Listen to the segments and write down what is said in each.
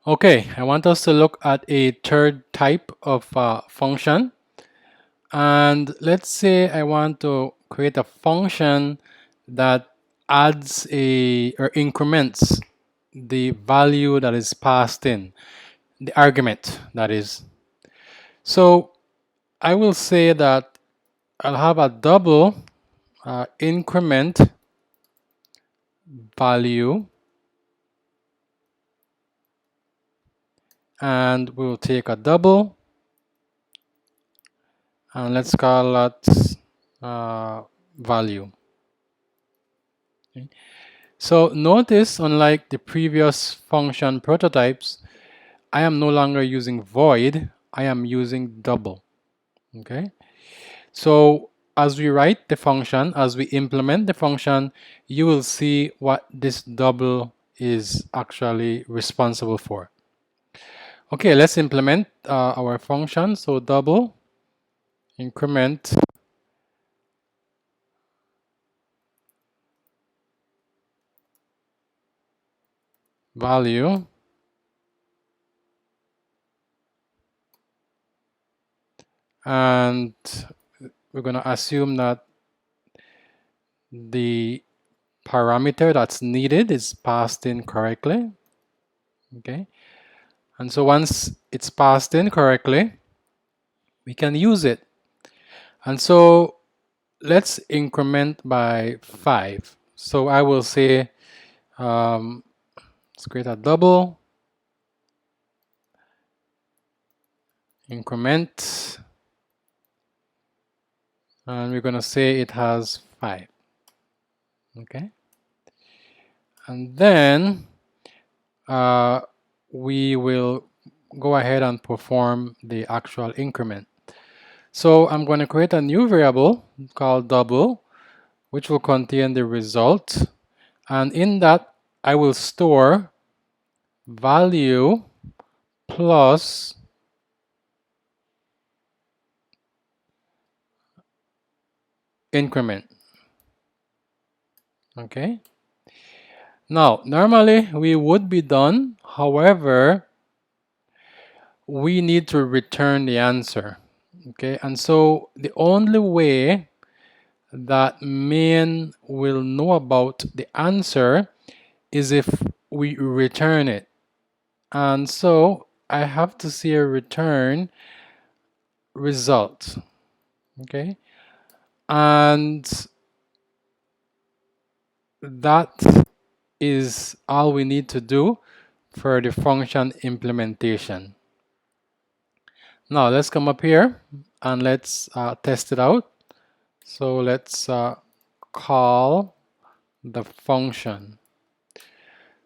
Okay, I want us to look at a third type of function. And let's say I want to create a function that adds or increments the value that is passed in, the argument that is. So I will say that I'll have a double increment value, and we'll take a double and let's call that value. Okay. So notice, unlike the previous function prototypes, I am no longer using void, I am using double. Okay. So as we write the function, as we implement the function, you will see what this double is actually responsible for. Okay, let's implement our function. So double increment value and we're going to assume that the parameter that's needed is passed in correctly. Okay, and so once it's passed in correctly, we can use it. And so let's increment by 5. So I will say let's create a double increment, and we're going to say it has 5. Okay, and then we will go ahead and perform the actual increment. So I'm going to create a new variable called double, which will contain the result, and in that I will store value plus increment. Okay, now normally we would be done, however we need to return the answer. Okay, and so the only way that main will know about the answer is if we return it. And so I have to see a return result. Okay, and that is all we need to do for the function implementation. Now let's come up here and let's test it out. So let's call the function.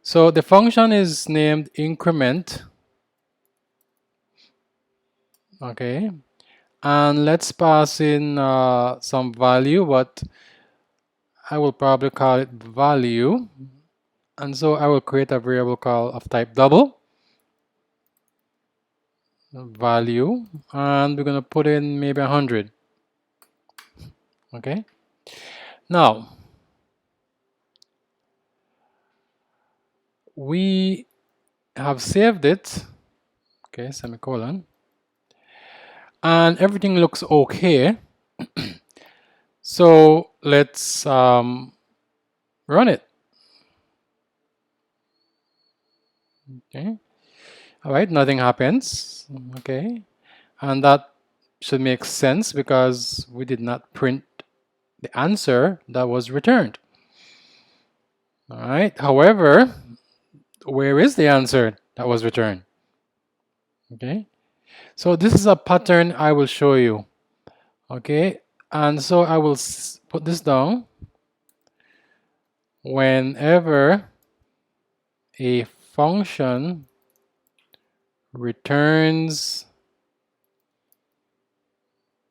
So the function is named increment. Okay, and let's pass in some value, but I will probably call it value. And so I will create a variable called of type double value, and we're going to put in maybe 100. Okay, now we have saved it. Okay, semicolon, and everything looks okay. So let's run it. Okay, all right, nothing happens. Okay, and that should make sense because we did not print the answer that was returned. All right, however, where is the answer that was returned? Okay, so this is a pattern I will show you. Okay, and so I will put this down. Whenever a function returns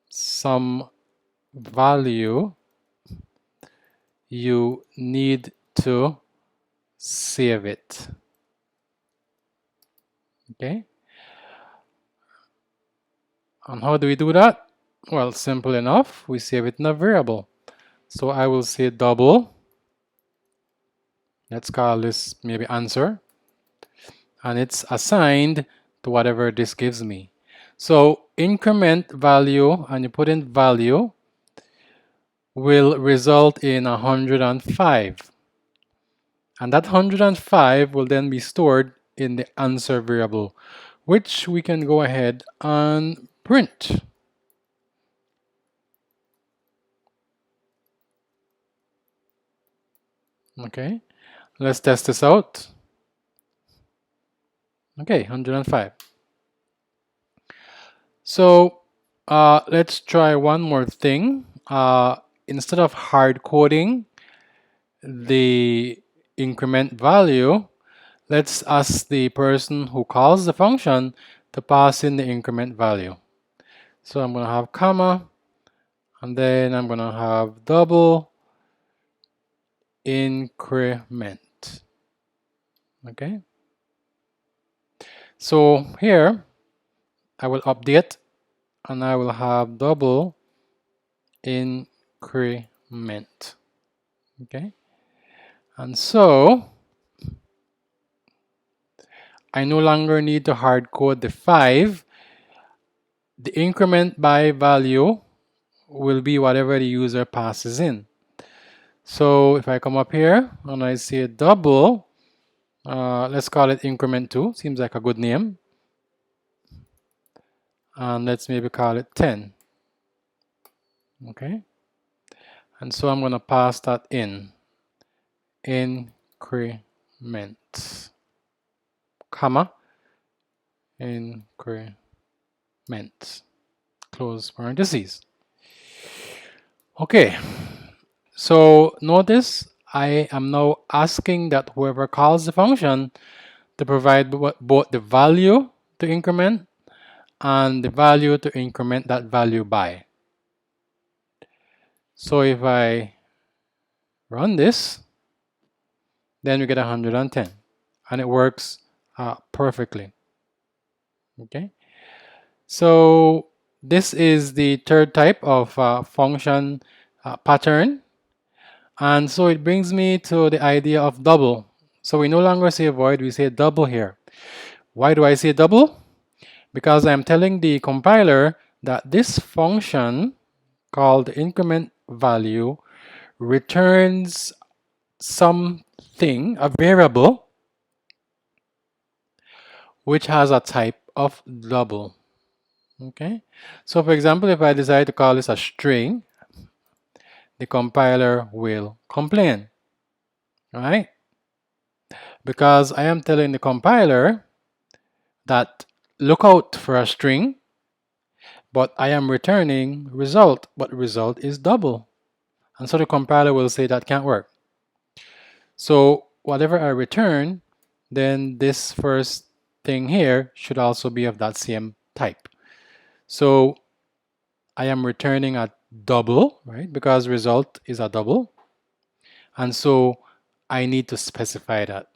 some value, you need to save it. Okay, and how do we do that? Well, simple enough, we save it in a variable. So I will say double, let's call this maybe answer, and it's assigned to whatever this gives me. So increment value, and you put in value, will result in 105. And that 105 will then be stored in the answer variable, which we can go ahead and print. Okay, let's test this out. Okay, 105. So let's try one more thing. Instead of hard coding the increment value, let's ask the person who calls the function to pass in the increment value. So I'm going to have comma, and then I'm going to have double increment. Okay. So here I will update, and I will have double increment. Okay. And so I no longer need to hard code the 5. The increment by value will be whatever the user passes in. So if I come up here and I see a double, let's call it increment 2, seems like a good name. And let's maybe call it 10. Okay. And so I'm going to pass that in. Increment, comma, increment, close parentheses. Okay, so notice I am now asking that whoever calls the function to provide both the value to increment and the value to increment that value by. So if I run this, then we get 110, and it works perfectly. Okay, so this is the third type of function pattern, and so it brings me to the idea of double. So we no longer say void, we say double here. Why do I say double? Because I'm telling the compiler that this function called increment value returns something, a variable, which has a type of double. Okay, so for example, if I decide to call this a string, the compiler will complain, right? Because I am telling the compiler that look out for a string, but I am returning result, but result is double. And so the compiler will say that can't work. So whatever I return, then this first thing here should also be of that same type. So I am returning a double, right? Because result is a double. And so I need to specify that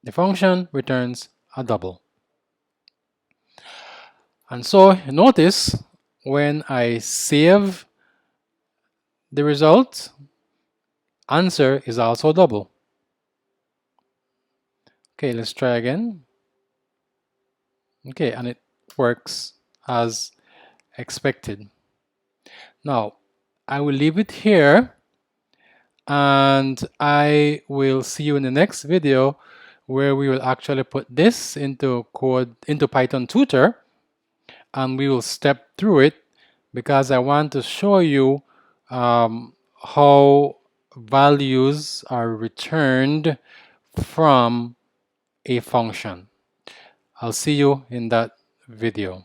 the function returns a double. And so notice when I save the result, answer is also double. Okay, let's try again. Okay, and it works as expected. Now, I will leave it here, and I will see you in the next video where we will actually put this into code, into Python Tutor, and we will step through it because I want to show you how values are returned from a function. I'll see you in that video.